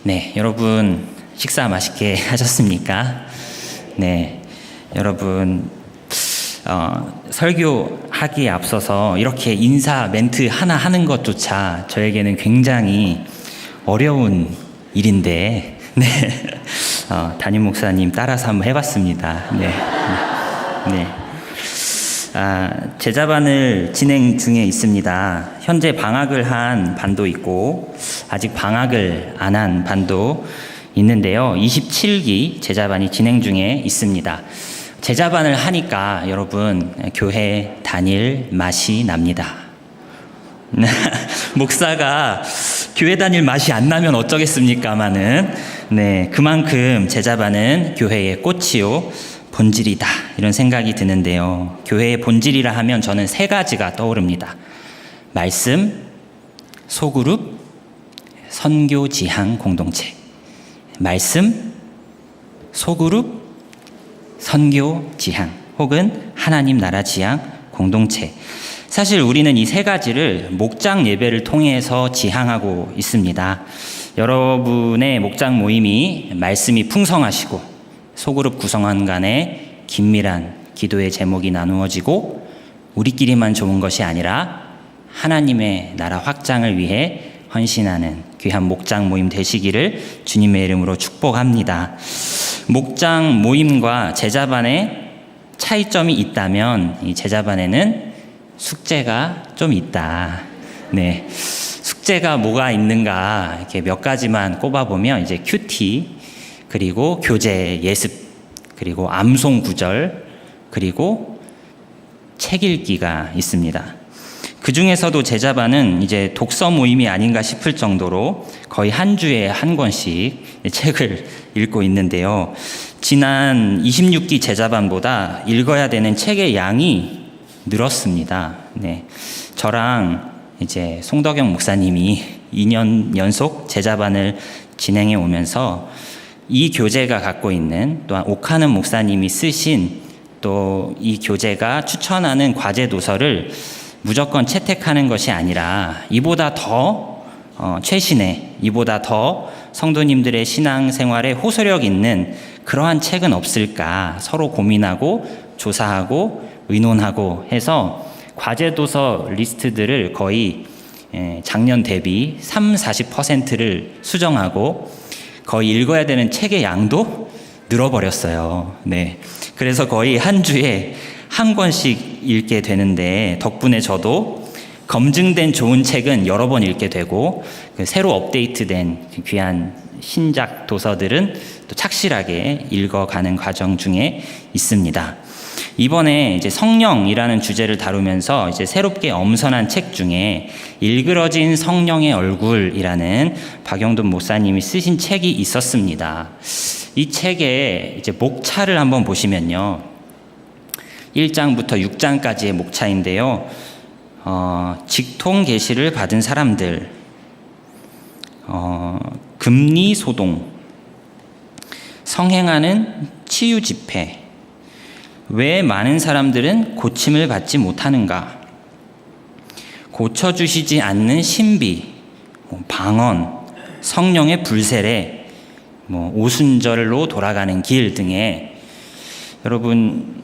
네, 여러분 식사 맛있게 하셨습니까? 네, 여러분 설교하기에 앞서서 이렇게 인사 멘트 하나 하는 것조차 저에게는 굉장히 어려운 일인데, 네, 담임 목사님 따라서 한번 해봤습니다. 네. 제자반을 진행 중에 있습니다. 현재 방학을 한 반도 있고 아직 방학을 안 한 반도 있는데요. 27기 제자반이 진행 중에 있습니다. 제자반을 하니까 여러분 교회 다닐 맛이 납니다. 목사가 교회 다닐 맛이 안 나면 어쩌겠습니까마는, 네, 그만큼 제자반은 교회의 꽃이요 본질이다, 이런 생각이 드는데요. 교회의 본질이라 하면 저는 세 가지가 떠오릅니다. 말씀, 소그룹, 선교 지향 공동체. 말씀, 소그룹, 선교 지향, 혹은 하나님 나라 지향 공동체. 사실 우리는 이 세 가지를 목장 예배를 통해서 지향하고 있습니다. 여러분의 목장 모임이 말씀이 풍성하시고 소그룹 구성원 간에 긴밀한 기도의 제목이 나누어지고 우리끼리만 좋은 것이 아니라 하나님의 나라 확장을 위해 헌신하는 귀한 목장 모임 되시기를 주님의 이름으로 축복합니다. 목장 모임과 제자반의 차이점이 있다면 이 제자반에는 숙제가 좀 있다. 네, 숙제가 뭐가 있는가 이렇게 몇 가지만 꼽아보면 이제 큐티, 그리고 교재 예습, 그리고 암송 구절, 그리고 책 읽기가 있습니다. 그 중에서도 제자반은 이제 독서 모임이 아닌가 싶을 정도로 거의 한 주에 한 권씩 책을 읽고 있는데요. 지난 26기 제자반보다 읽어야 되는 책의 양이 늘었습니다. 네, 저랑 이제 송덕영 목사님이 2년 연속 제자반을 진행해 오면서 이 교재가 갖고 있는, 또한 옥하는 목사님이 쓰신 또 이 교재가 추천하는 과제 도서를 무조건 채택하는 것이 아니라 이보다 더 최신의, 이보다 더 성도님들의 신앙생활에 호소력 있는 그러한 책은 없을까 서로 고민하고 조사하고 의논하고 해서 과제 도서 리스트들을 거의 작년 대비 40%를 수정하고 거의 읽어야 되는 책의 양도 늘어버렸어요. 네, 그래서 거의 한 주에 한 권씩 읽게 되는데 덕분에 저도 검증된 좋은 책은 여러 번 읽게 되고 새로 업데이트된 귀한 신작 도서들은 또 착실하게 읽어가는 과정 중에 있습니다. 이번에 이제 성령이라는 주제를 다루면서 이제 새롭게 엄선한 책 중에 일그러진 성령의 얼굴이라는 박영돈 목사님이 쓰신 책이 있었습니다. 이 책의 이제 목차를 한번 보시면요, 1장부터 6장까지의 목차인데요. 직통 계시를 받은 사람들, 금리 소동, 성행하는 치유 집회, 왜 많은 사람들은 고침을 받지 못하는가, 고쳐주시지 않는 신비, 방언, 성령의 불세례, 오순절로 돌아가는 길 등의 여러분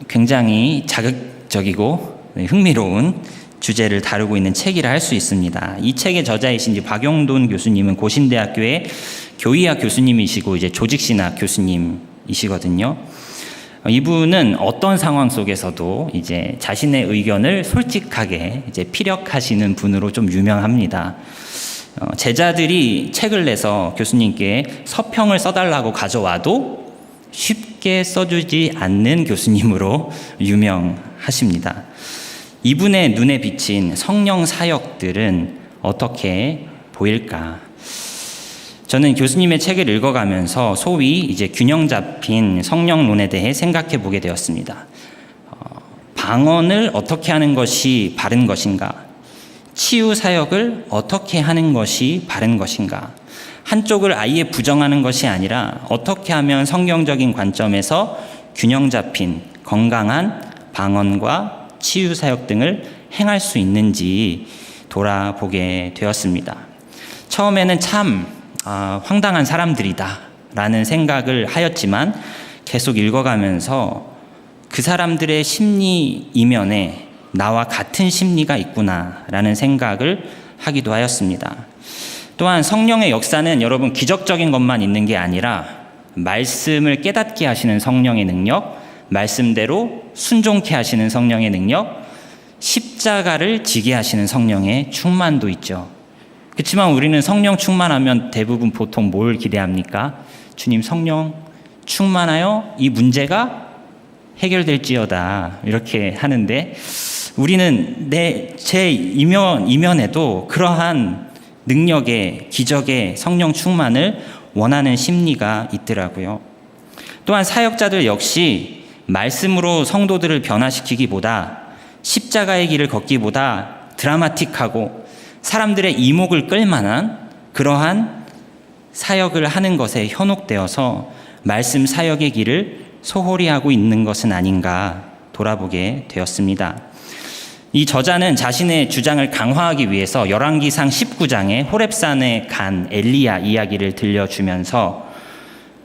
굉장히 자극적이고 흥미로운 주제를 다루고 있는 책이라 할 수 있습니다. 이 책의 저자이신 박영돈 교수님은 고신대학교의 교의학 교수님이시고 이제 조직신학 교수님이시거든요. 이분은 어떤 상황 속에서도 이제 자신의 의견을 솔직하게 이제 피력하시는 분으로 좀 유명합니다. 제자들이 책을 내서 교수님께 서평을 써달라고 가져와도 쉽게 써주지 않는 교수님으로 유명하십니다. 이분의 눈에 비친 성령 사역들은 어떻게 보일까? 저는 교수님의 책을 읽어가면서 소위 이제 균형 잡힌 성령론에 대해 생각해 보게 되었습니다. 방언을 어떻게 하는 것이 바른 것인가? 치유 사역을 어떻게 하는 것이 바른 것인가? 한쪽을 아예 부정하는 것이 아니라 어떻게 하면 성경적인 관점에서 균형 잡힌 건강한 방언과 치유 사역 등을 행할 수 있는지 돌아보게 되었습니다. 처음에는 참 황당한 사람들이다 라는 생각을 하였지만 계속 읽어가면서 그 사람들의 심리 이면에 나와 같은 심리가 있구나 라는 생각을 하기도 하였습니다. 또한 성령의 역사는 여러분 기적적인 것만 있는 게 아니라 말씀을 깨닫게 하시는 성령의 능력, 말씀대로 순종케 하시는 성령의 능력, 십자가를 지게 하시는 성령의 충만도 있죠. 그렇지만 우리는 성령 충만하면 대부분 보통 뭘 기대합니까? 주님 성령 충만하여 이 문제가 해결될지어다 이렇게 하는데, 우리는 제 이면에도 그러한 능력의 기적의 성령 충만을 원하는 심리가 있더라고요. 또한 사역자들 역시 말씀으로 성도들을 변화시키기보다 십자가의 길을 걷기보다 드라마틱하고 사람들의 이목을 끌만한 그러한 사역을 하는 것에 현혹되어서 말씀 사역의 길을 소홀히 하고 있는 것은 아닌가 돌아보게 되었습니다. 이 저자는 자신의 주장을 강화하기 위해서 열왕기상 19장에 호렙산에 간 엘리야 이야기를 들려주면서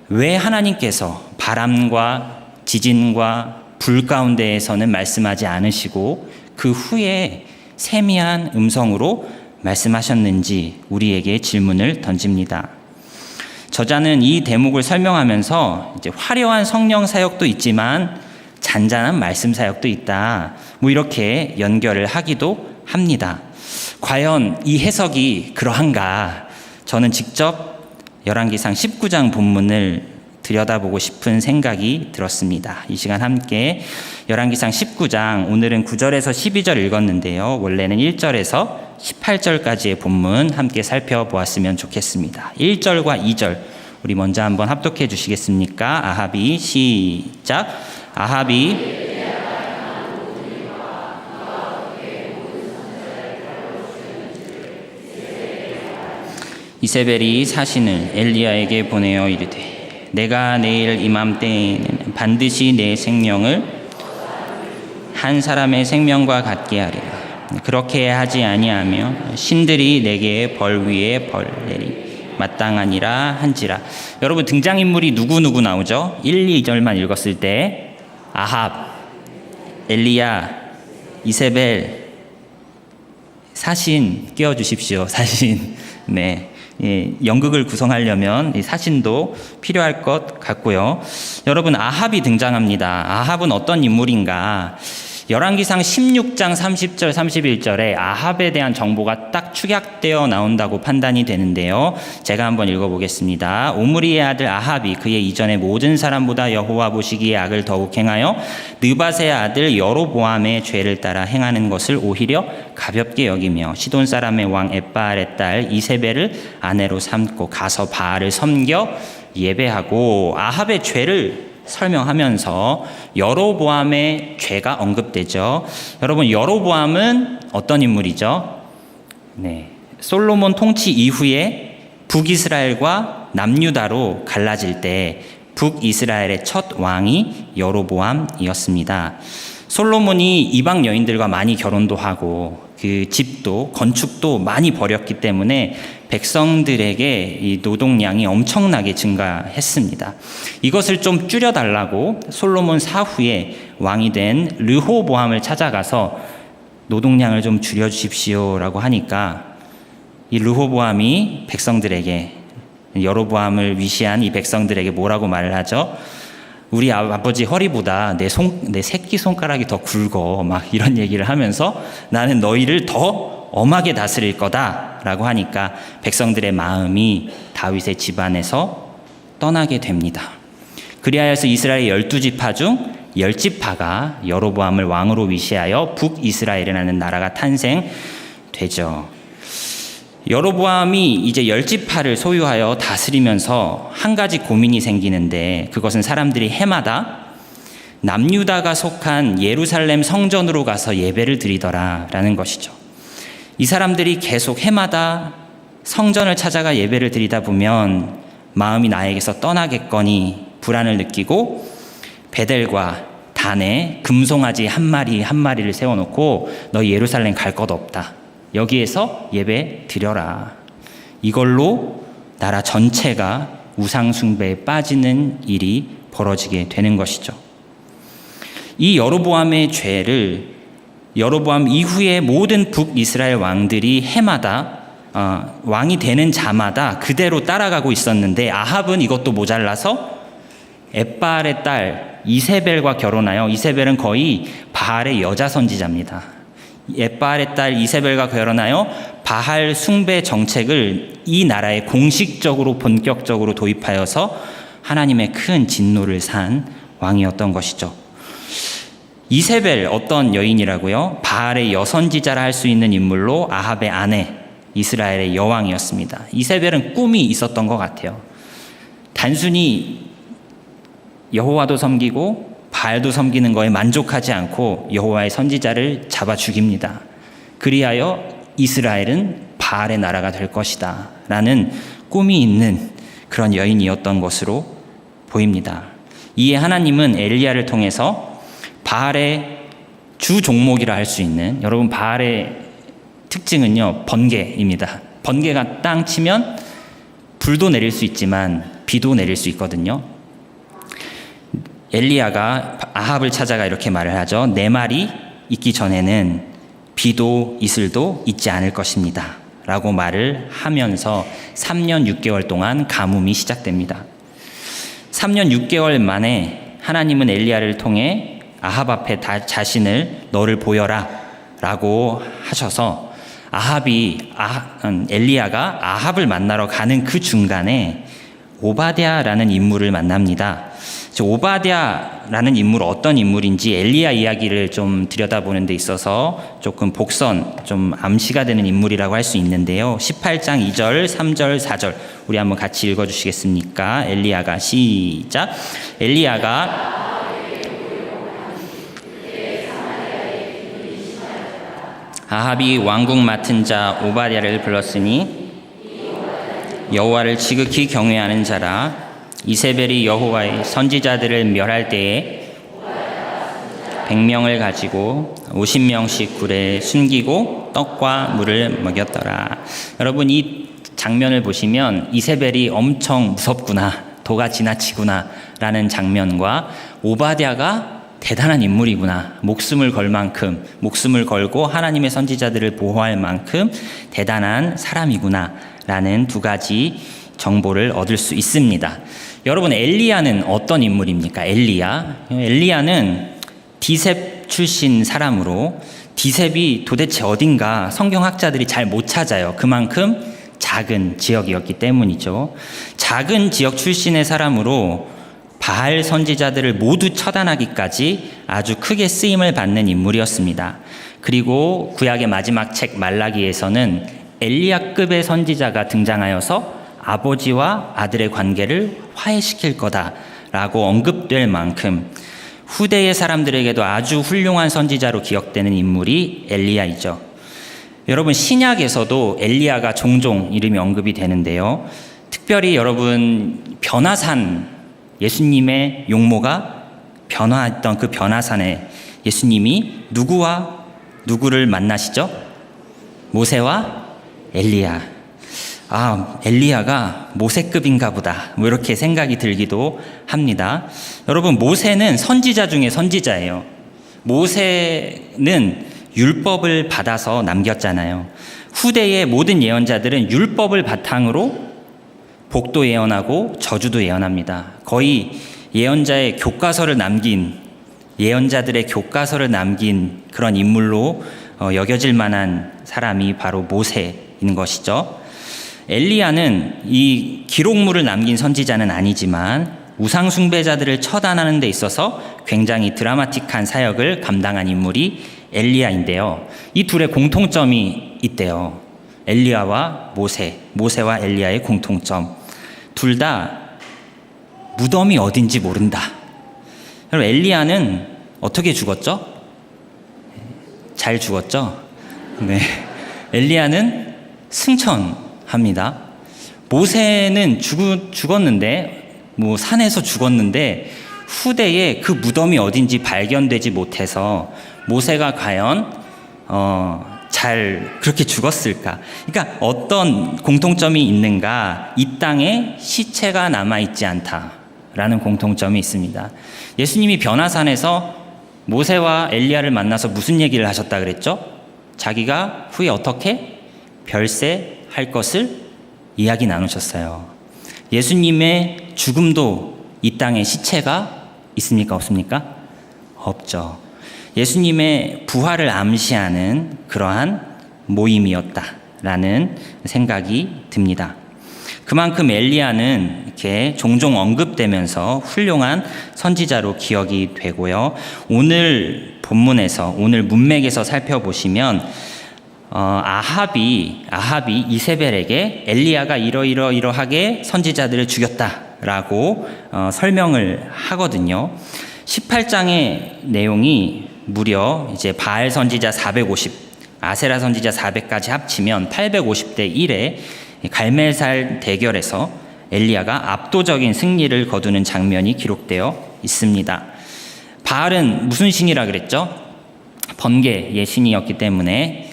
왜 하나님께서 바람과 지진과 불 가운데에서는 말씀하지 않으시고 그 후에 세미한 음성으로 말씀하셨는지 우리에게 질문을 던집니다. 저자는 이 대목을 설명하면서 이제 화려한 성령 사역도 있지만 잔잔한 말씀 사역도 있다, 이렇게 연결을 하기도 합니다. 과연 이 해석이 그러한가? 저는 직접 열왕기상 19장 본문을 들여다보고 싶은 생각이 들었습니다. 이 시간 함께 열왕기상 19장, 오늘은 9절에서 12절 읽었는데요. 원래는 1절에서 18절까지의 본문 함께 살펴보았으면 좋겠습니다. 1절과 2절 우리 먼저 한번 합독해 주시겠습니까? 아합이 시작. 아합이 이세벨이 사신을 엘리야에게 보내어 이르되 내가 내일 이맘때에는 반드시 내 생명을 한 사람의 생명과 같게 하리라. 그렇게 하지 아니하며 신들이 내게 벌 위에 벌 내리 마땅하니라 한지라. 여러분 등장인물이 누구 나오죠? 1, 2절만 읽었을 때 아합, 엘리야, 이세벨, 사신 끼워주십시오. 사신. 네. 연극을 구성하려면 사신도 필요할 것 같고요. 여러분 아합이 등장합니다. 아합은 어떤 인물인가? 열왕기상 16장 30절 31절에 아합에 대한 정보가 딱 축약되어 나온다고 판단이 되는데요. 제가 한번 읽어보겠습니다. 오므리의 아들 아합이 그의 이전의 모든 사람보다 여호와 보시기에 악을 더욱 행하여 느밧의 아들 여로보암의 죄를 따라 행하는 것을 오히려 가볍게 여기며 시돈 사람의 왕 엣바알의 딸 이세벨을 아내로 삼고 가서 바알을 섬겨 예배하고. 아합의 죄를 설명하면서 여로보암의 죄가 언급되죠. 여러분 여로보암은 어떤 인물이죠? 네, 솔로몬 통치 이후에 북이스라엘과 남유다로 갈라질 때 북이스라엘의 첫 왕이 여로보암이었습니다. 솔로몬이 이방 여인들과 많이 결혼도 하고 그 집도 건축도 많이 벌였기 때문에 백성들에게 이 노동량이 엄청나게 증가했습니다. 이것을 좀 줄여달라고 솔로몬 사후에 왕이 된 르호보암을 찾아가서 노동량을 좀 줄여주십시오라고 하니까 이 르호보암이 백성들에게, 여로보암을 위시한 이 백성들에게 뭐라고 말을 하죠? 우리 아버지 허리보다 내 새끼손가락이 더 굵어, 막 이런 얘기를 하면서 나는 너희를 더 엄하게 다스릴 거다라고 하니까 백성들의 마음이 다윗의 집안에서 떠나게 됩니다. 그리하여서 이스라엘의 12지파 중 10지파가 여로보암을 왕으로 위시하여 북이스라엘이라는 나라가 탄생되죠. 여로보암이 이제 10지파를 소유하여 다스리면서 한 가지 고민이 생기는데, 그것은 사람들이 해마다 남유다가 속한 예루살렘 성전으로 가서 예배를 드리더라라는 것이죠. 이 사람들이 계속 해마다 성전을 찾아가 예배를 드리다 보면 마음이 나에게서 떠나겠거니 불안을 느끼고 베델과 단에 금송아지 한 마리를 세워놓고 너희 예루살렘 갈 것 없다, 여기에서 예배 드려라, 이걸로 나라 전체가 우상숭배에 빠지는 일이 벌어지게 되는 것이죠. 이 여로보암의 죄를 여로보암 이후에 모든 북이스라엘 왕들이 해마다 왕이 되는 자마다 그대로 따라가고 있었는데, 아합은 이것도 모자라서 엣바알의 딸 이세벨과 결혼하여, 이세벨은 거의 바알의 여자 선지자입니다. 엣바알의 딸 이세벨과 결혼하여 바알 숭배 정책을 이 나라에 공식적으로 본격적으로 도입하여서 하나님의 큰 진노를 산 왕이었던 것이죠. 이세벨, 어떤 여인이라고요? 바알의 여선지자라 할 수 있는 인물로 아합의 아내, 이스라엘의 여왕이었습니다. 이세벨은 꿈이 있었던 것 같아요. 단순히 여호와도 섬기고 바알도 섬기는 거에 만족하지 않고 여호와의 선지자를 잡아 죽입니다. 그리하여 이스라엘은 바알의 나라가 될 것이다 라는 꿈이 있는 그런 여인이었던 것으로 보입니다. 이에 하나님은 엘리야를 통해서 바알의 주 종목이라 할 수 있는, 여러분 바알의 특징은요, 번개입니다. 번개가 땅 치면 불도 내릴 수 있지만 비도 내릴 수 있거든요. 엘리야가 아합을 찾아가 이렇게 말을 하죠. 내 말이 있기 전에는 비도 이슬도 있지 않을 것입니다 라고 말을 하면서 3년 6개월 동안 가뭄이 시작됩니다. 3년 6개월 만에 하나님은 엘리야를 통해 아합 앞에 자신을 너를 보여라 라고 하셔서 엘리야가 아합을 만나러 가는 그 중간에 오바댜라는 인물을 만납니다. 오바댜라는 인물 어떤 인물인지 엘리야 이야기를 좀 들여다보는 데 있어서 조금 좀 암시가 되는 인물이라고 할 수 있는데요. 18장 2절, 3절, 4절 우리 한번 같이 읽어주시겠습니까? 엘리야가 시작. 엘리야가 아합이 왕궁 맡은 자 오바댜를 불렀으니 여호와를 지극히 경외하는 자라. 이세벨이 여호와의 선지자들을 멸할 때에 100명을 가지고 50명씩 굴에 숨기고 떡과 물을 먹였더라. 여러분, 이 장면을 보시면 이세벨이 엄청 무섭구나, 도가 지나치구나 라는 장면과 오바댜가 대단한 인물이구나, 목숨을 걸고 하나님의 선지자들을 보호할 만큼 대단한 사람이구나 라는 두 가지 정보를 얻을 수 있습니다. 여러분, 엘리야는 어떤 인물입니까? 엘리야는 디셉 출신 사람으로, 디셉이 도대체 어딘가 성경학자들이 잘 못 찾아요. 그만큼 작은 지역이었기 때문이죠. 작은 지역 출신의 사람으로 바알 선지자들을 모두 처단하기까지 아주 크게 쓰임을 받는 인물이었습니다. 그리고 구약의 마지막 책 말라기에서는 엘리야급의 선지자가 등장하여서 아버지와 아들의 관계를 화해시킬 거다라고 언급될 만큼 후대의 사람들에게도 아주 훌륭한 선지자로 기억되는 인물이 엘리야이죠. 여러분, 신약에서도 엘리야가 종종 이름이 언급이 되는데요. 특별히 여러분, 변화산, 예수님의 용모가 변화했던 그 변화산에 예수님이 누구와 누구를 만나시죠? 모세와 엘리야. 엘리야가 모세급인가 보다, 뭐 이렇게 생각이 들기도 합니다. 여러분, 모세는 선지자 중에 선지자예요. 모세는 율법을 받아서 남겼잖아요. 후대의 모든 예언자들은 율법을 바탕으로 복도 예언하고 저주도 예언합니다. 거의 예언자들의 교과서를 남긴 그런 인물로 여겨질 만한 사람이 바로 모세인 것이죠. 엘리야는 이 기록물을 남긴 선지자는 아니지만 우상 숭배자들을 처단하는 데 있어서 굉장히 드라마틱한 사역을 감당한 인물이 엘리야인데요. 이 둘의 공통점이 있대요. 엘리야와 모세와 엘리야의 공통점. 둘 다 무덤이 어딘지 모른다. 여러분, 엘리야는 어떻게 죽었죠? 잘 죽었죠? 네. 엘리야는 승천합니다. 모세는 죽었는데, 산에서 죽었는데 후대에 그 무덤이 어딘지 발견되지 못해서 모세가 과연 잘 그렇게 죽었을까? 그러니까 어떤 공통점이 있는가? 이 땅에 시체가 남아있지 않다라는 공통점이 있습니다. 예수님이 변화산에서 모세와 엘리야를 만나서 무슨 얘기를 하셨다 그랬죠? 자기가 후에 어떻게 별세할 것을 이야기 나누셨어요. 예수님의 죽음도 이 땅에 시체가 있습니까? 없습니까? 없죠. 예수님의 부활을 암시하는 그러한 모임이었다라는 생각이 듭니다. 그만큼 엘리야는 이렇게 종종 언급되면서 훌륭한 선지자로 기억이 되고요. 오늘 본문에서, 오늘 문맥에서 살펴보시면 아합이 이세벨에게 엘리야가 이러이러하게 선지자들을 죽였다라고 설명을 하거든요. 18장의 내용이 무려 이제 바알 선지자 450, 아세라 선지자 400까지 합치면 850대 1의 갈멜살 대결에서 엘리야가 압도적인 승리를 거두는 장면이 기록되어 있습니다. 바알은 무슨 신이라 그랬죠? 번개의 신이었기 때문에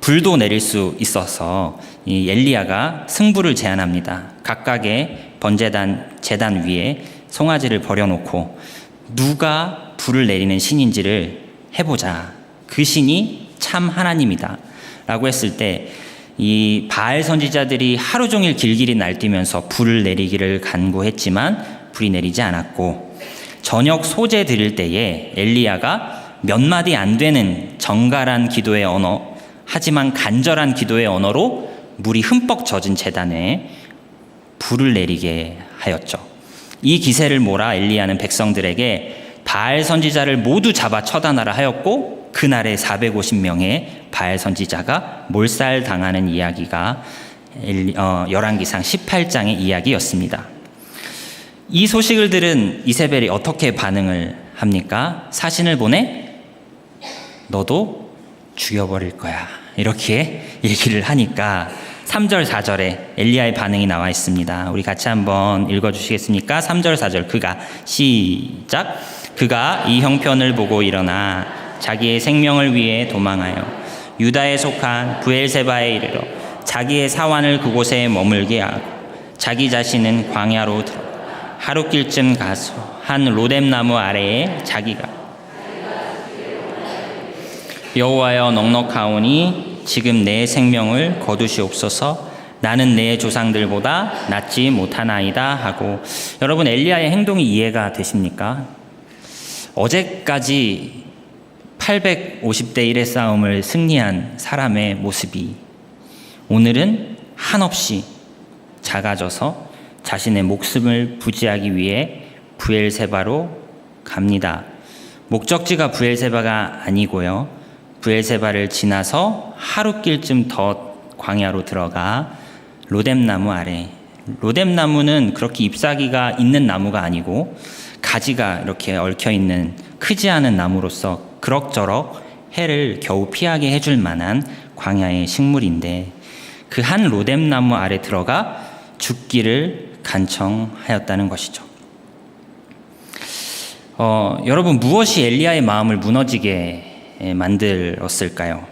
불도 내릴 수 있어서 이 엘리야가 승부를 제안합니다. 각각의 제단 위에 송아지를 버려놓고 누가 불을 내리는 신인지를 해보자. 그 신이 참 하나님이다 라고 했을 때 이 바알 선지자들이 하루 종일 길길이 날뛰면서 불을 내리기를 간구했지만 불이 내리지 않았고, 저녁 소제 드릴 때에 엘리야가 몇 마디 안 되는 정갈한 기도의 언어, 하지만 간절한 기도의 언어로 물이 흠뻑 젖은 제단에 불을 내리게 하였죠. 이 기세를 몰아 엘리야는 백성들에게 바알 선지자를 모두 잡아 처단하라 하였고, 그날에 450명의 바알 선지자가 몰살당하는 이야기가 열왕기상 18장의 이야기였습니다. 이 소식을 들은 이세벨이 어떻게 반응을 합니까? 사신을 보내 너도 죽여버릴 거야, 이렇게 얘기를 하니까 3절 4절에 엘리야의 반응이 나와 있습니다. 우리 같이 한번 읽어주시겠습니까? 3절 4절 그가 시작. 그가 이 형편을 보고 일어나 자기의 생명을 위해 도망하여 유다에 속한 부엘세바에 이르러 자기의 사환을 그곳에 머물게 하고 자기 자신은 광야로 들어 하룻길쯤 가서 한 로뎀나무 아래에 자기가 여호와여 넉넉하오니 지금 내 생명을 거두시옵소서. 나는 내 조상들보다 낫지 못하나이다 하고. 여러분, 엘리야의 행동이 이해가 되십니까? 어제까지 850대 1의 싸움을 승리한 사람의 모습이 오늘은 한없이 작아져서 자신의 목숨을 부지하기 위해 부엘세바로 갑니다. 목적지가 부엘세바가 아니고요, 부엘세바를 지나서 하룻길쯤 더 광야로 들어가 로뎀나무 아래, 로뎀나무는 그렇게 잎사귀가 있는 나무가 아니고 가지가 이렇게 얽혀있는 크지 않은 나무로서 그럭저럭 해를 겨우 피하게 해줄 만한 광야의 식물인데, 그 한 로뎀나무 아래 들어가 죽기를 간청하였다는 것이죠. 여러분, 무엇이 엘리야의 마음을 무너지게 만들었을까요?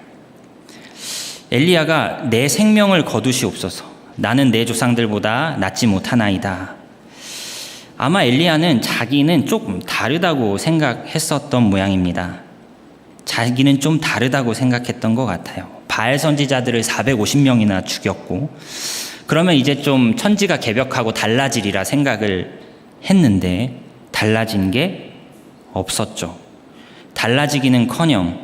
엘리야가 내 생명을 거두시옵소서. 나는 내 조상들보다 낫지 못하나이다. 아마 엘리야는 자기는 조금 다르다고 생각했었던 모양입니다. 자기는 좀 다르다고 생각했던 것 같아요. 바알 선지자들을 450명이나 죽였고, 그러면 이제 좀 천지가 개벽하고 달라지리라 생각을 했는데 달라진 게 없었죠. 달라지기는커녕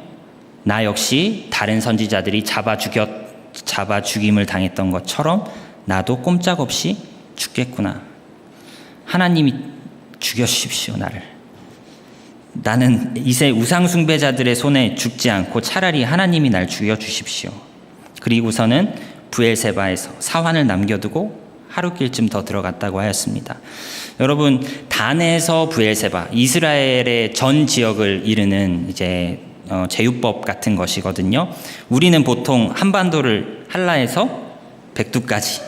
나 역시 다른 선지자들이 잡아 죽임을 당했던 것처럼 나도 꼼짝없이 죽겠구나. 하나님이 죽여주십시오, 나를. 나는 이제 우상 숭배자들의 손에 죽지 않고 차라리 하나님이 날 죽여주십시오. 그리고서는 부엘세바에서 사환을 남겨두고 하룻길쯤 더 들어갔다고 하였습니다. 여러분, 단에서 부엘세바, 이스라엘의 전 지역을 이르는 이제 제휴법 같은 것이거든요. 우리는 보통 한반도를 한라에서 백두까지,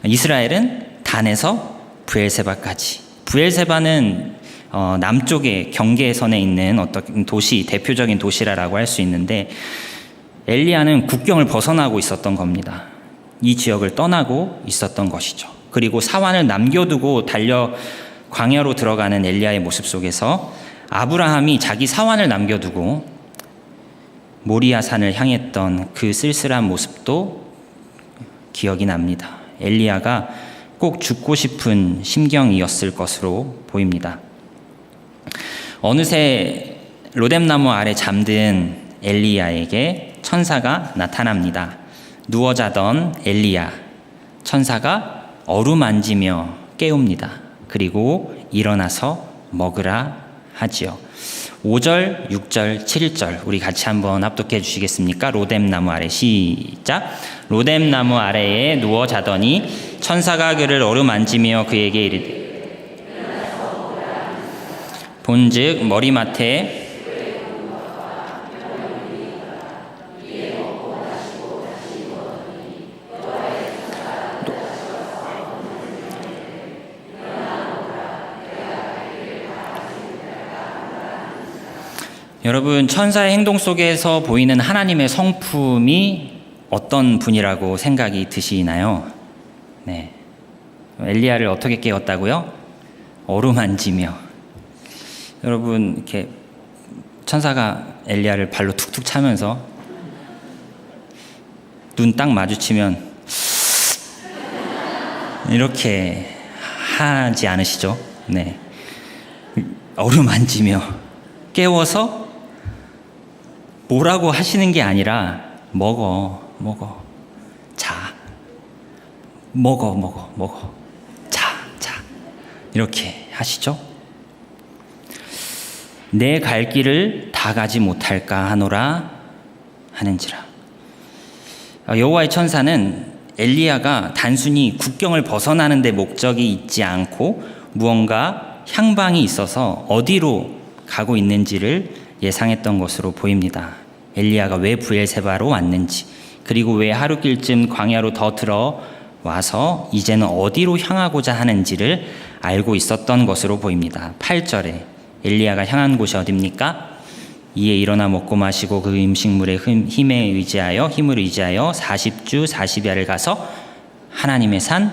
이스라엘은 단에서 부엘세바까지. 부엘세바는 남쪽의 경계선에 있는 어떤 도시, 대표적인 도시라고 할 수 있는데, 엘리야는 국경을 벗어나고 있었던 겁니다. 이 지역을 떠나고 있었던 것이죠. 그리고 사환을 남겨두고 달려 광야로 들어가는 엘리야의 모습 속에서 아브라함이 자기 사환을 남겨두고 모리아 산을 향했던 그 쓸쓸한 모습도 기억이 납니다. 엘리야가 꼭 죽고 싶은 심경이었을 것으로 보입니다. 어느새 로뎀나무 아래 잠든 엘리야에게 천사가 나타납니다. 누워 자던 엘리야, 천사가 어루만지며 깨웁니다. 그리고 일어나서 먹으라 하지요. 5절, 6절, 7절 우리 같이 한번 합독해 주시겠습니까? 로뎀나무 아래 시작. 로뎀나무 아래에 누워 자더니 천사가 그를 어루만지며 그에게 이르되 본즉 머리맡에 여러분, 천사의 행동 속에서 보이는 하나님의 성품이 어떤 분이라고 생각이 드시나요? 네. 엘리야를 어떻게 깨웠다고요? 어루만지며. 여러분, 이렇게 천사가 엘리야를 발로 툭툭 차면서 눈 딱 마주치면 이렇게 하지 않으시죠? 네. 어루만지며 깨워서 뭐라고 하시는 게 아니라 먹어, 자, 먹어, 자, 이렇게 하시죠. 내 갈 길을 다 가지 못할까 하노라 하는지라. 여호와의 천사는 엘리야가 단순히 국경을 벗어나는 데 목적이 있지 않고 무언가 향방이 있어서 어디로 가고 있는지를 예상했던 것으로 보입니다. 엘리야가 왜 브엘세바로 왔는지, 그리고 왜 하루길쯤 광야로 더 들어와서 이제는 어디로 향하고자 하는지를 알고 있었던 것으로 보입니다. 8절에 엘리야가 향한 곳이 어디입니까? 이에 일어나 먹고 마시고 그 음식물의 힘을 의지하여 40주 40야를 가서 하나님의 산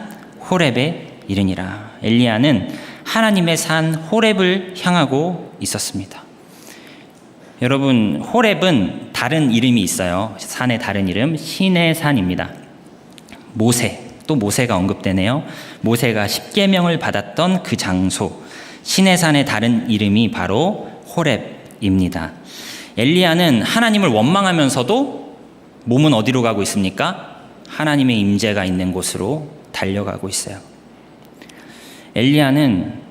호렙에 이르니라. 엘리야는 하나님의 산 호렙을 향하고 있었습니다. 여러분, 호렙은 다른 이름이 있어요. 산의 다른 이름, 신의 산입니다. 또 모세가 언급되네요. 모세가 십계명을 받았던 그 장소, 신의 산의 다른 이름이 바로 호렙입니다. 엘리야는 하나님을 원망하면서도 몸은 어디로 가고 있습니까? 하나님의 임재가 있는 곳으로 달려가고 있어요. 엘리야는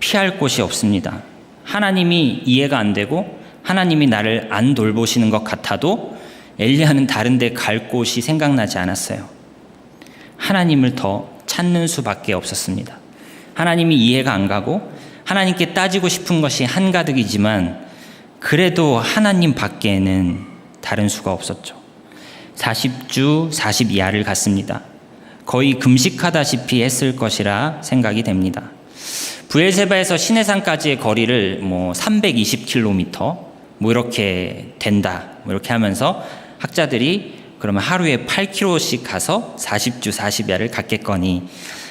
피할 곳이 없습니다. 하나님이 이해가 안 되고 하나님이 나를 안 돌보시는 것 같아도 엘리야는 다른 데 갈 곳이 생각나지 않았어요. 하나님을 더 찾는 수밖에 없었습니다. 하나님이 이해가 안 가고 하나님께 따지고 싶은 것이 한가득이지만 그래도 하나님 밖에는 다른 수가 없었죠. 40주 40야를 갔습니다. 거의 금식하다시피 했을 것이라 생각이 됩니다. 브엘세바에서 시내산까지의 거리를 320km 이렇게 된다. 이렇게 하면서 학자들이 그러면 하루에 8km씩 가서 40주 40야를 갔겠거니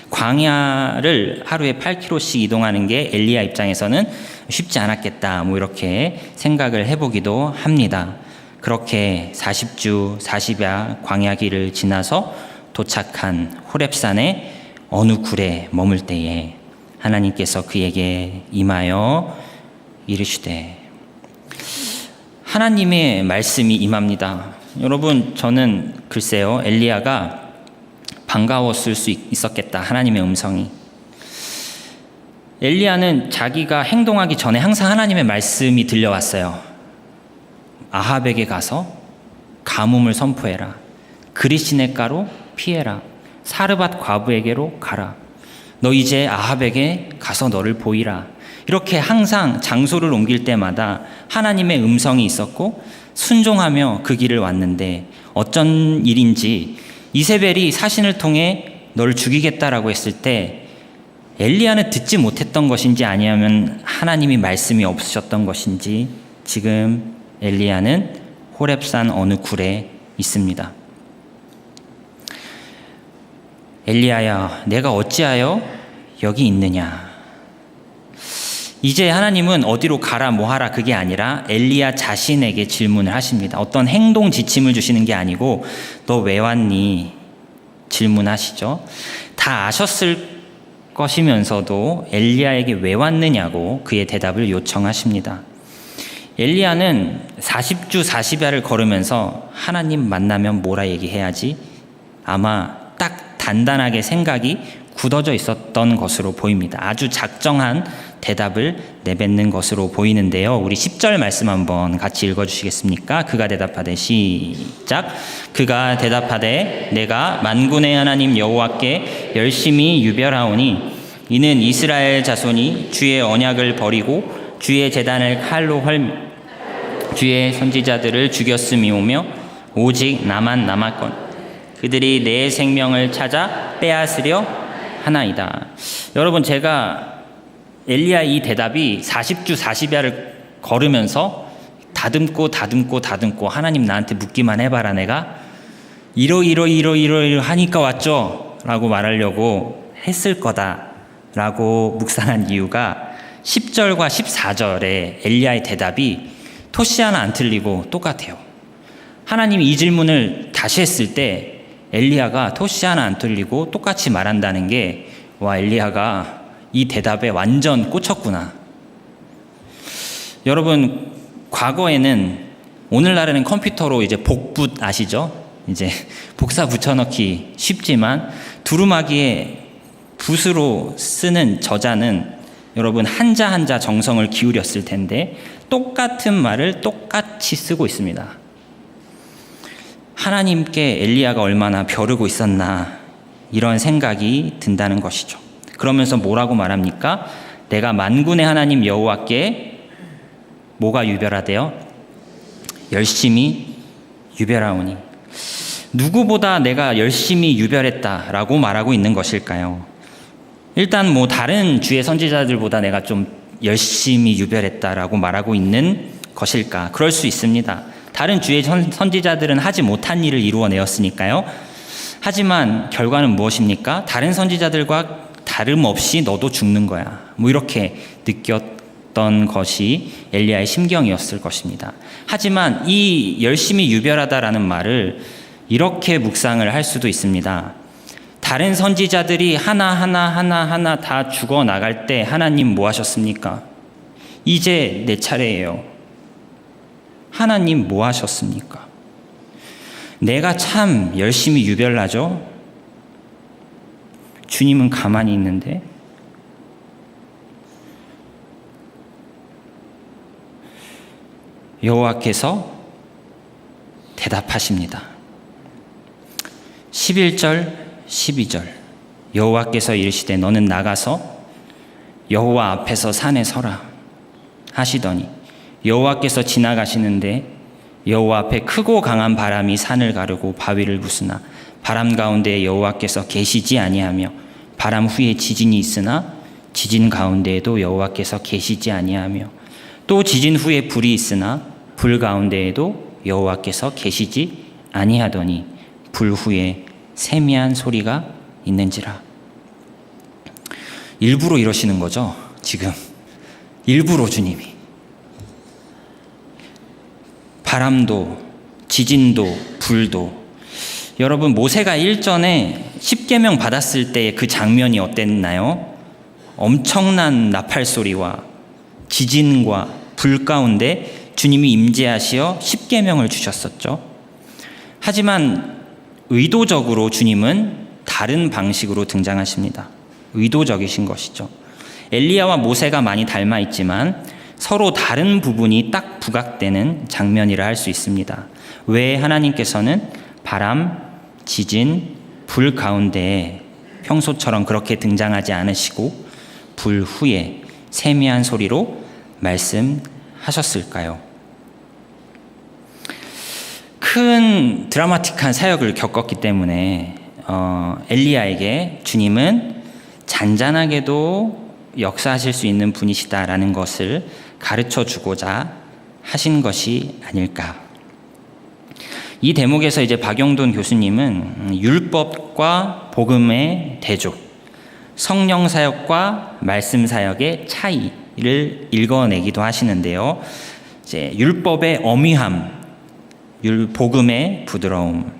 광야를 하루에 8km씩 이동하는 게 엘리야 입장에서는 쉽지 않았겠다. 이렇게 생각을 해보기도 합니다. 그렇게 40주 40야 광야 길을 지나서 도착한 호렙산의 어느 굴에 머물 때에 하나님께서 그에게 임하여 이르시되, 하나님의 말씀이 임합니다. 여러분, 저는 글쎄요, 엘리야가 반가웠을 수 있었겠다. 하나님의 음성이. 엘리야는 자기가 행동하기 전에 항상 하나님의 말씀이 들려왔어요. 아합에게 가서 가뭄을 선포해라. 그리시네가로 피해라. 사르밧 과부에게로 가라. 너 이제 아합에게 가서 너를 보이라. 이렇게 항상 장소를 옮길 때마다 하나님의 음성이 있었고 순종하며 그 길을 왔는데 어쩐 일인지 이세벨이 사신을 통해 너를 죽이겠다라고 했을 때 엘리야는 듣지 못했던 것인지 아니면 하나님이 말씀이 없으셨던 것인지 지금 엘리야는 호렙산 어느 굴에 있습니다. 엘리야야, 내가 어찌하여 여기 있느냐? 이제 하나님은 어디로 가라 뭐하라 그게 아니라 엘리야 자신에게 질문을 하십니다. 어떤 행동 지침을 주시는 게 아니고 너 왜 왔니? 질문하시죠. 다 아셨을 것이면서도 엘리야에게 왜 왔느냐고 그의 대답을 요청하십니다. 엘리야는 40주 40야를 걸으면서 하나님 만나면 뭐라 얘기해야지? 아마 딱 단단하게 생각이 굳어져 있었던 것으로 보입니다. 아주 작정한 대답을 내뱉는 것으로 보이는데요. 우리 10절 말씀 한번 같이 읽어주시겠습니까? 그가 대답하되 시작. 그가 대답하되 내가 만군의 하나님 여호와께 열심히 유별하오니 이는 이스라엘 자손이 주의 언약을 버리고 주의 제단을 칼로 헐며 주의 선지자들을 죽였음이오며 오직 나만 남았건 그들이 내 생명을 찾아 빼앗으려 하나이다. 여러분, 제가 엘리야 이 대답이 40주 40야를 걸으면서 다듬고 하나님 나한테 묻기만 해봐라, 내가 이러 하니까 왔죠 라고 말하려고 했을 거다라고 묵상한 이유가 10절과 14절에 엘리야의 대답이 토시 하나 안 틀리고 똑같아요. 하나님이 이 질문을 다시 했을 때 엘리야가 토시 하나 안 틀리고 똑같이 말한다는 게, 와, 엘리야가 이 대답에 완전 꽂혔구나. 여러분, 과거에는, 오늘날에는 컴퓨터로 이제 복붙 아시죠? 이제 복사 붙여넣기 쉽지만 두루마기에 붓으로 쓰는 저자는 여러분 한자 한자 정성을 기울였을 텐데 똑같은 말을 똑같이 쓰고 있습니다. 하나님께 엘리야가 얼마나 벼르고 있었나 이런 생각이 든다는 것이죠. 그러면서 뭐라고 말합니까? 내가 만군의 하나님 여호와께 뭐가 유별하대요? 열심히 유별하오니. 누구보다 내가 열심히 유별했다라고 말하고 있는 것일까요? 일단 뭐 다른 주의 선지자들보다 내가 좀 열심히 유별했다라고 말하고 있는 것일까? 그럴 수 있습니다. 다른 주의 선지자들은 하지 못한 일을 이루어내었으니까요. 하지만 결과는 무엇입니까? 다른 선지자들과 다름없이 너도 죽는 거야. 뭐 이렇게 느꼈던 것이 엘리야의 심경이었을 것입니다. 하지만 이 열심히 유별하다라는 말을 이렇게 묵상을 할 수도 있습니다. 다른 선지자들이 하나하나 다 죽어나갈 때 하나님 뭐 하셨습니까? 이제 내 차례예요. 하나님 뭐 하셨습니까? 내가 참 열심히 유별나죠? 주님은 가만히 있는데. 여호와께서 대답하십니다. 11절 12절 여호와께서 이르시되 너는 나가서 여호와 앞에서 산에 서라 하시더니 여호와께서 지나가시는데 여호와 앞에 크고 강한 바람이 산을 가르고 바위를 부수나 바람 가운데 여호와께서 계시지 아니하며 바람 후에 지진이 있으나 지진 가운데에도 여호와께서 계시지 아니하며 또 지진 후에 불이 있으나 불 가운데에도 여호와께서 계시지 아니하더니 불 후에 세미한 소리가 있는지라. 일부러 이러시는 거죠, 지금. 일부러 주님이. 바람도 지진도 불도. 여러분, 모세가 일전에 10계명 받았을 때의 그 장면이 어땠나요? 엄청난 나팔 소리와 지진과 불 가운데 주님이 임재하시어 10계명을 주셨었죠. 하지만 의도적으로 주님은 다른 방식으로 등장하십니다. 의도적이신 것이죠. 엘리야와 모세가 많이 닮아 있지만 서로 다른 부분이 딱 부각되는 장면이라 할 수 있습니다. 왜 하나님께서는 바람, 지진, 불 가운데에 평소처럼 그렇게 등장하지 않으시고 불 후에 세미한 소리로 말씀하셨을까요? 큰 드라마틱한 사역을 겪었기 때문에 엘리야에게 주님은 잔잔하게도 역사하실 수 있는 분이시다라는 것을 가르쳐 주고자 하신 것이 아닐까. 이 대목에서 이제 박용돈 교수님은 율법과 복음의 대조, 성령 사역과 말씀 사역의 차이를 읽어내기도 하시는데요. 이제 율법의 엄위함, 복음의 부드러움,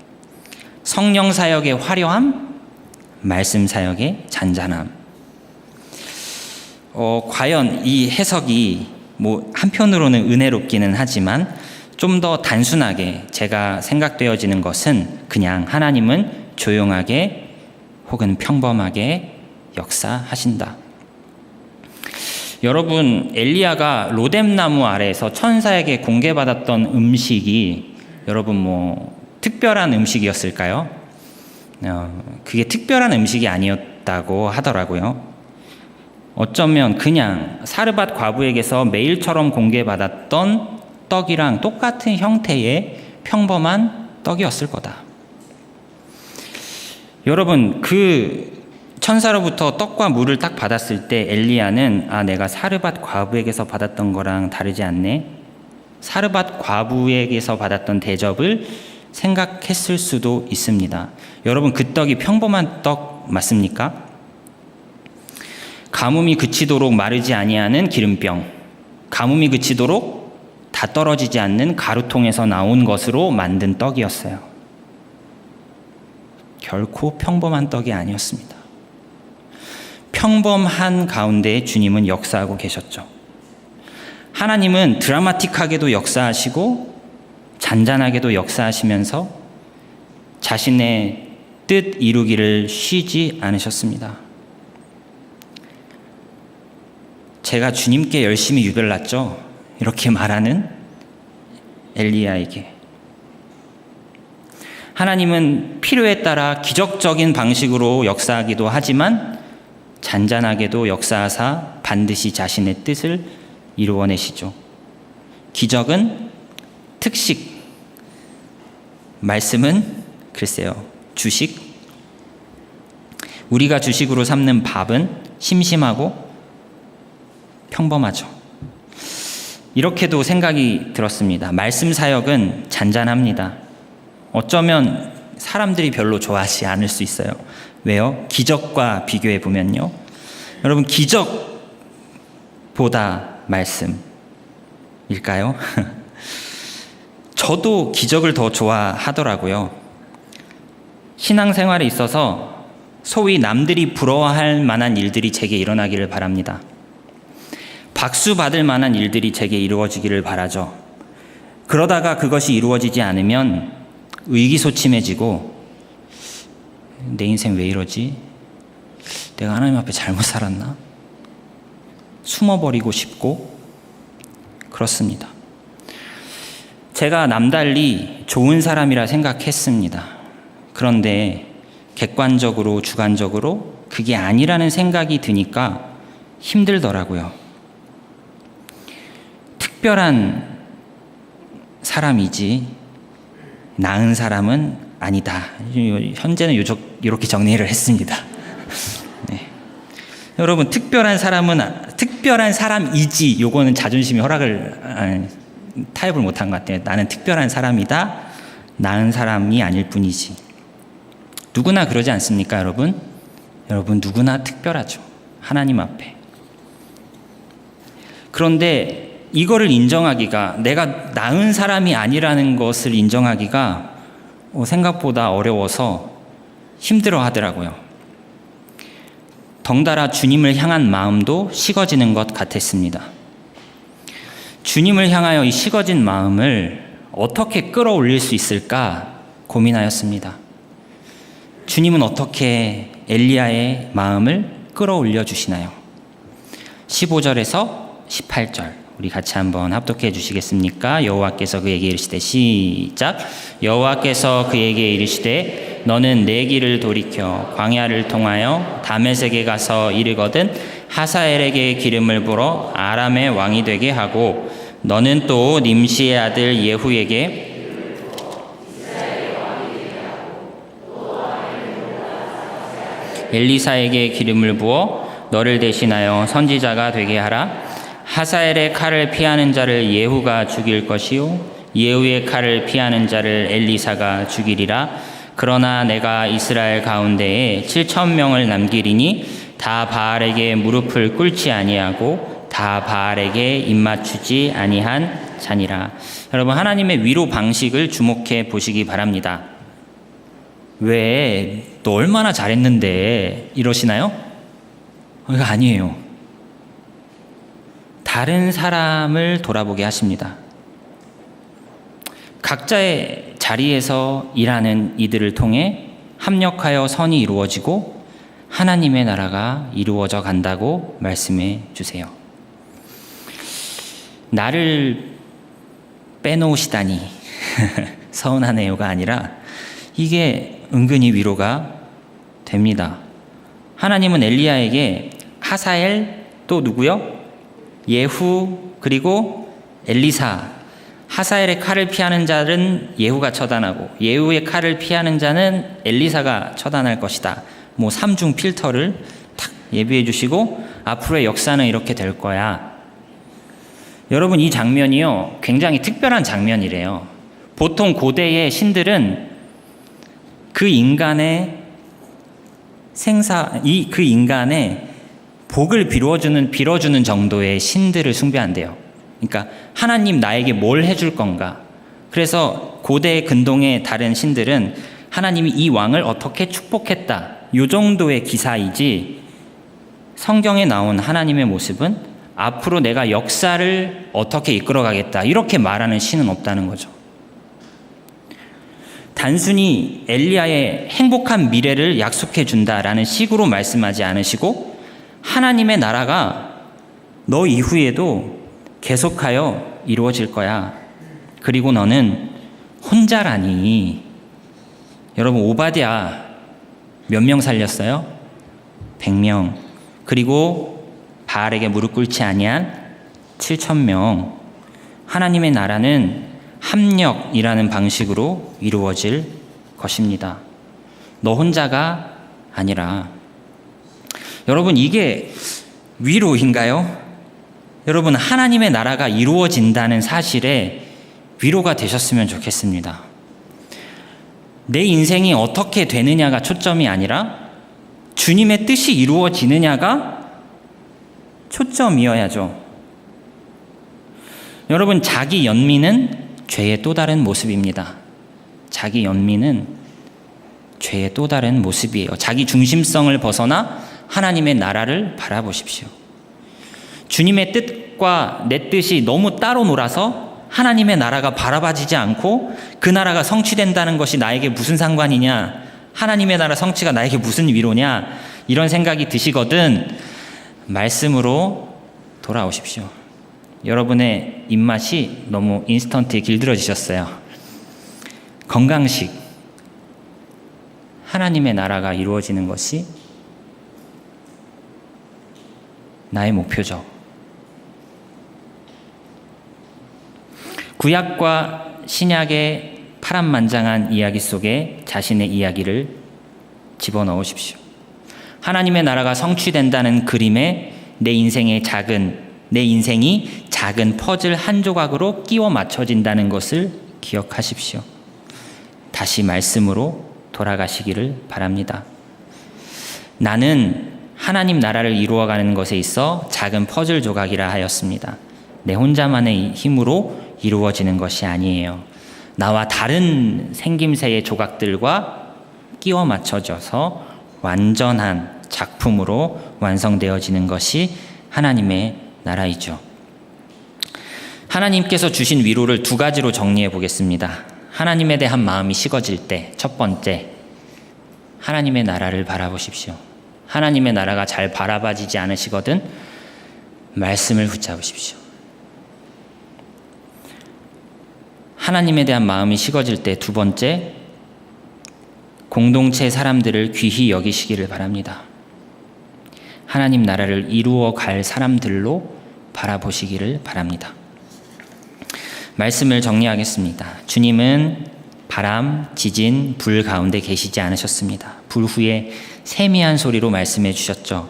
성령 사역의 화려함, 말씀 사역의 잔잔함. 과연 이 해석이 한편으로는 은혜롭기는 하지만 좀 더 단순하게 제가 생각되어지는 것은 그냥 하나님은 조용하게 혹은 평범하게 역사하신다. 여러분, 엘리야가 로뎀나무 아래에서 천사에게 공개받았던 음식이 여러분 특별한 음식이었을까요? 그게 특별한 음식이 아니었다고 하더라고요. 어쩌면 그냥 사르밧 과부에게서 메일처럼 공개받았던 떡이랑 똑같은 형태의 평범한 떡이었을 거다. 여러분, 그 천사로부터 떡과 물을 딱 받았을 때 엘리야는 내가 사르밧 과부에게서 받았던 거랑 다르지 않네. 사르밧 과부에게서 받았던 대접을 생각했을 수도 있습니다. 여러분, 그 떡이 평범한 떡 맞습니까? 가뭄이 그치도록 마르지 아니하는 기름병, 가뭄이 그치도록 다 떨어지지 않는 가루통에서 나온 것으로 만든 떡이었어요. 결코 평범한 떡이 아니었습니다. 평범한 가운데 주님은 역사하고 계셨죠. 하나님은 드라마틱하게도 역사하시고 잔잔하게도 역사하시면서 자신의 뜻 이루기를 쉬지 않으셨습니다. 제가 주님께 열심히 유별났죠. 이렇게 말하는 엘리야에게 하나님은 필요에 따라 기적적인 방식으로 역사하기도 하지만 잔잔하게도 역사하사 반드시 자신의 뜻을 이루어내시죠. 기적은 특식, 말씀은 글쎄요, 주식. 우리가 주식으로 삼는 밥은 심심하고 평범하죠. 이렇게도 생각이 들었습니다. 말씀 사역은 잔잔합니다. 어쩌면 사람들이 별로 좋아하지 않을 수 있어요. 왜요? 기적과 비교해 보면요. 여러분, 기적보다 말씀일까요? 저도 기적을 더 좋아하더라고요. 신앙생활에 있어서 소위 남들이 부러워할 만한 일들이 제게 일어나기를 바랍니다. 박수 받을 만한 일들이 제게 이루어지기를 바라죠. 그러다가 그것이 이루어지지 않으면 의기소침해지고 내 인생 왜 이러지? 내가 하나님 앞에 잘못 살았나? 숨어버리고 싶고 그렇습니다. 제가 남달리 좋은 사람이라 생각했습니다. 그런데 객관적으로 주관적으로 그게 아니라는 생각이 드니까 힘들더라고요. 특별한 사람이지 나은 사람은 아니다. 현재는 이렇게 정리를 했습니다. 네. 여러분, 특별한 사람이지, 요거는 자존심이 타협을 못한 것 같아요. 나는 특별한 사람이다. 나은 사람이 아닐 뿐이지. 누구나 그러지 않습니까, 여러분? 여러분, 누구나 특별하죠. 하나님 앞에. 그런데 이거를 인정하기가, 내가 나은 사람이 아니라는 것을 인정하기가 생각보다 어려워서 힘들어 하더라고요. 덩달아 주님을 향한 마음도 식어지는 것 같았습니다. 주님을 향하여 이 식어진 마음을 어떻게 끌어올릴 수 있을까 고민하였습니다. 주님은 어떻게 엘리야의 마음을 끌어올려 주시나요? 15절에서 18절 우리 같이 한번 합독해 주시겠습니까? 여호와께서 그에게 이르시되, 시작. 여호와께서 그에게 이르시되 너는 내 길을 돌이켜 광야를 통하여 다메섹에 가서 이르거든 하사엘에게 기름을 부어 아람의 왕이 되게 하고 너는 또 님시의 아들 예후에게 엘리사에게 기름을 부어 너를 대신하여 선지자가 되게 하라. 하사엘의 칼을 피하는 자를 예후가 죽일 것이요 예후의 칼을 피하는 자를 엘리사가 죽이리라. 그러나 내가 이스라엘 가운데에 7,000명을 남기리니 다 바알에게 무릎을 꿇지 아니하고 다 바알에게 입맞추지 아니한 자니라. 여러분, 하나님의 위로 방식을 주목해 보시기 바랍니다. 왜 너 얼마나 잘했는데 이러시나요? 이거 아니에요. 다른 사람을 돌아보게 하십니다. 각자의 자리에서 일하는 이들을 통해 합력하여 선이 이루어지고 하나님의 나라가 이루어져 간다고 말씀해 주세요. 나를 빼놓으시다니 서운하네요가 아니라 이게 은근히 위로가 됩니다. 하나님은 엘리야에게 하사엘, 또 누구요? 예후, 그리고 엘리사. 하사엘의 칼을 피하는 자는 예후가 처단하고 예후의 칼을 피하는 자는 엘리사가 처단할 것이다. 뭐 3중 필터를 탁 예비해 주시고 앞으로의 역사는 이렇게 될 거야. 여러분, 이 장면이요, 굉장히 특별한 장면이래요. 보통 고대의 신들은 그 인간의 그 인간의 복을 빌어주는 정도의 신들을 숭배한대요. 그러니까 하나님 나에게 뭘 해줄 건가. 그래서 고대 근동의 다른 신들은 하나님이 이 왕을 어떻게 축복했다, 이 정도의 기사이지 성경에 나온 하나님의 모습은 앞으로 내가 역사를 어떻게 이끌어가겠다 이렇게 말하는 신은 없다는 거죠. 단순히 엘리야의 행복한 미래를 약속해 준다라는 식으로 말씀하지 않으시고 하나님의 나라가 너 이후에도 계속하여 이루어질 거야. 그리고 너는 혼자라니. 여러분, 오바댜 몇 명 살렸어요? 100명. 그리고 바알에게 무릎 꿇지 아니한 7,000명. 하나님의 나라는 합력이라는 방식으로 이루어질 것입니다. 너 혼자가 아니라. 여러분, 이게 위로인가요? 여러분, 하나님의 나라가 이루어진다는 사실에 위로가 되셨으면 좋겠습니다. 내 인생이 어떻게 되느냐가 초점이 아니라 주님의 뜻이 이루어지느냐가 초점이어야죠. 여러분, 자기 연민은 죄의 또 다른 모습입니다. 자기 연민은 죄의 또 다른 모습이에요. 자기 중심성을 벗어나 하나님의 나라를 바라보십시오. 주님의 뜻과 내 뜻이 너무 따로 놀아서 하나님의 나라가 바라봐지지 않고 그 나라가 성취된다는 것이 나에게 무슨 상관이냐, 하나님의 나라 성취가 나에게 무슨 위로냐, 이런 생각이 드시거든 말씀으로 돌아오십시오. 여러분의 입맛이 너무 인스턴트에 길들어지셨어요. 건강식, 하나님의 나라가 이루어지는 것이 나의 목표죠. 구약과 신약의 파란만장한 이야기 속에 자신의 이야기를 집어넣으십시오. 하나님의 나라가 성취된다는 그림에 내 인생이 작은 퍼즐 한 조각으로 끼워 맞춰진다는 것을 기억하십시오. 다시 말씀으로 돌아가시기를 바랍니다. 나는 하나님 나라를 이루어가는 것에 있어 작은 퍼즐 조각이라 하였습니다. 내 혼자만의 힘으로 이루어지는 것이 아니에요. 나와 다른 생김새의 조각들과 끼워 맞춰져서 완전한 작품으로 완성되어지는 것이 하나님의 나라이죠. 하나님께서 주신 위로를 두 가지로 정리해 보겠습니다. 하나님에 대한 마음이 식어질 때, 첫 번째, 하나님의 나라를 바라보십시오. 하나님의 나라가 잘 바라봐지지 않으시거든 말씀을 붙잡으십시오. 하나님에 대한 마음이 식어질 때 두 번째, 공동체 사람들을 귀히 여기시기를 바랍니다. 하나님 나라를 이루어 갈 사람들로 바라보시기를 바랍니다. 말씀을 정리하겠습니다. 주님은 바람, 지진, 불 가운데 계시지 않으셨습니다. 불 후에 세미한 소리로 말씀해 주셨죠.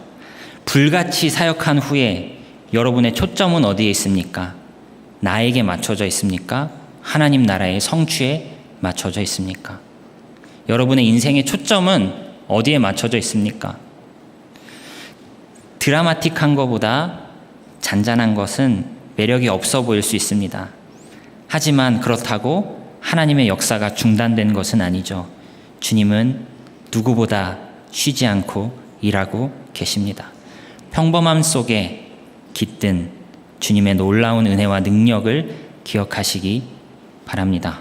불같이 사역한 후에 여러분의 초점은 어디에 있습니까? 나에게 맞춰져 있습니까? 하나님 나라의 성취에 맞춰져 있습니까? 여러분의 인생의 초점은 어디에 맞춰져 있습니까? 드라마틱한 것보다 잔잔한 것은 매력이 없어 보일 수 있습니다. 하지만 그렇다고 하나님의 역사가 중단된 것은 아니죠. 주님은 누구보다 쉬지 않고 일하고 계십니다. 평범함 속에 깃든 주님의 놀라운 은혜와 능력을 기억하시기 바랍니다.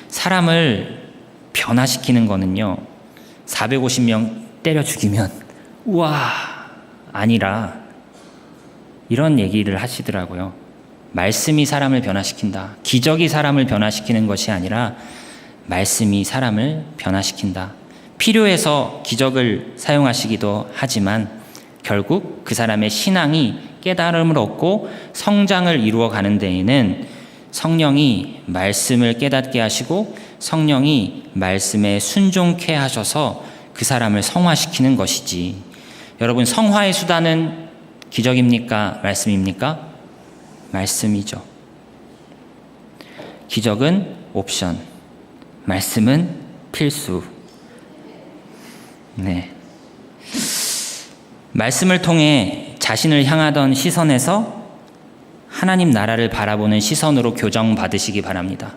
사람을 변화시키는 거는요, 450명 때려 죽이면 우와 아니라 이런 얘기를 하시더라고요. 말씀이 사람을 변화시킨다. 기적이 사람을 변화시키는 것이 아니라 말씀이 사람을 변화시킨다. 필요해서 기적을 사용하시기도 하지만 결국 그 사람의 신앙이 깨달음을 얻고 성장을 이루어가는 데에는 성령이 말씀을 깨닫게 하시고 성령이 말씀에 순종케 하셔서 그 사람을 성화시키는 것이지. 여러분, 성화의 수단은 기적입니까? 말씀입니까? 말씀이죠. 기적은 옵션, 말씀은 필수. 네. 말씀을 통해 자신을 향하던 시선에서 하나님 나라를 바라보는 시선으로 교정받으시기 바랍니다.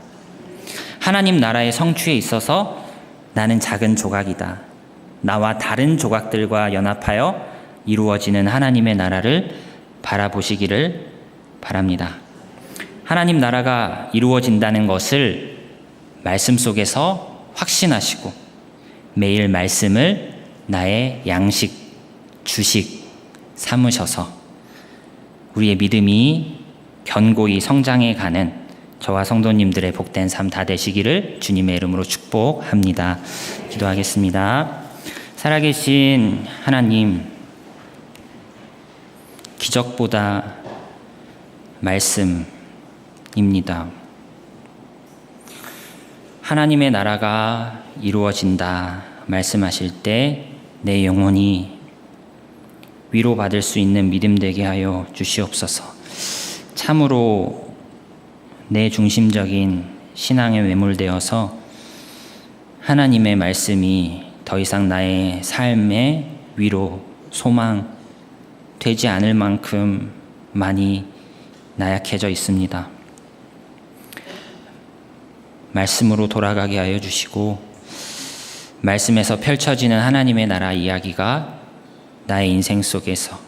하나님 나라의 성취에 있어서 나는 작은 조각이다. 나와 다른 조각들과 연합하여 이루어지는 하나님의 나라를 바라보시기를 바랍니다. 하나님 나라가 이루어진다는 것을 말씀 속에서 확신하시고 매일 말씀을 나의 양식, 주식 삼으셔서 우리의 믿음이 견고히 성장해 가는 저와 성도님들의 복된 삶 다 되시기를 주님의 이름으로 축복합니다. 기도하겠습니다. 살아계신 하나님, 기적보다 말씀입니다. 하나님의 나라가 이루어진다 말씀하실 때 내 영혼이 위로받을 수 있는 믿음 되게 하여 주시옵소서. 참으로 내 중심적인 신앙에 매몰되어서 하나님의 말씀이 더 이상 나의 삶의 위로, 소망 되지 않을 만큼 많이 나약해져 있습니다. 말씀으로 돌아가게 하여 주시고 말씀에서 펼쳐지는 하나님의 나라 이야기가 나의 인생 속에서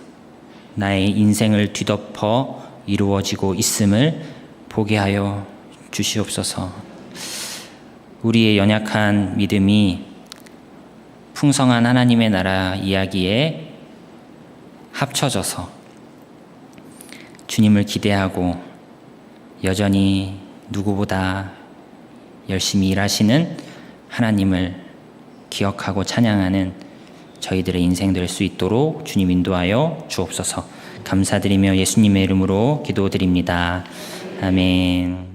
나의 인생을 뒤덮어 이루어지고 있음을 보게 하여 주시옵소서. 우리의 연약한 믿음이 풍성한 하나님의 나라 이야기에 합쳐져서 주님을 기대하고 여전히 누구보다 열심히 일하시는 하나님을 기억하고 찬양하는 저희들의 인생 될 수 있도록 주님 인도하여 주옵소서. 감사드리며 예수님의 이름으로 기도드립니다. 아멘.